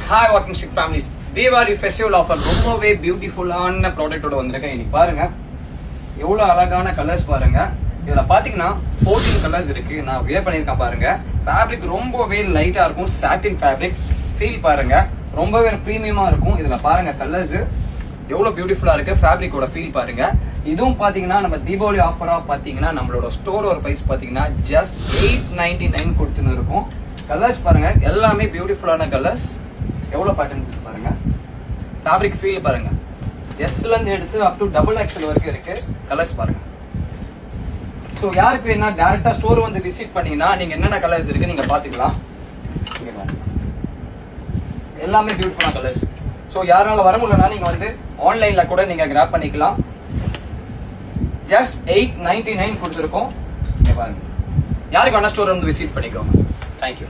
Hi walking street families, Deepavali festival offer ரொம்பவே பியூட்டிஃபுல்லான ப்ராடக்ட்டோட வந்திருக்கேன். இன்னைக்கு பாருங்க எவ்வளவு அழகான கலர்ஸ் பாருங்க. இதுல பாத்தீங்கன்னா 14 கலர்ஸ் இருக்கு. நான் வியர் பண்ணிருக்கேன் பாருங்க. ஃபேப்ரிக் ரொம்பவே லைட்டா இருக்கும். சாட்டின் ஃபேப்ரிக் ஃபீல் பாருங்க, ரொம்பவே பிரீமியமா இருக்கும். இதுல பாருங்க கலர்ஸ் எவ்வளவு பியூட்டிஃபுல்லா இருக்கு. ஃபேப்ரிக்கோட ஃபீல் பாருங்க. இதுவும் பாத்தீங்கன்னா நம்ம தீபாவளி ஆஃபரா பாத்தீங்கன்னா நம்மளோட ஸ்டோரோட பிரைஸ் பாத்தீங்கன்னா ஜஸ்ட் 899 கொடுத்துன்னு இருக்கும். கலர்ஸ் பாருங்க, எல்லாமே பியூட்டிஃபுல்லான கலர்ஸ். எவ்வளவு பேட்டர்ன்ஸ் பாருங்க. ஃபேப்ரிக் ஃபீல் பாருங்க. எஸ்ல இருந்து எடுத்து அப் டு XXL வரைக்கும் இருக்கு. கலர்ஸ் பாருங்க. சோ யாருக்கு என்ன டைரக்டா ஸ்டோர் வந்து விசிட் பண்ணீங்கன்னா நீங்க என்னென்ன கலர்ஸ் இருக்கு நீங்க பாத்துக்கலாம். எல்லாமே பியூட்டிஃபுல்லான கலர்ஸ். சோ யாரால வர முடியலன்னா நீங்க வந்து ஆன்லைன்ல கூட நீங்க கிராப் பண்ணிக்கலாம். ஜஸ்ட் 899 கொடுத்துருக்கோம். பாருங்க, யாருக்கு வேணா ஸ்டோர் வந்து விசிட் பண்ணிக்கோங்க. தேங்க்யூ.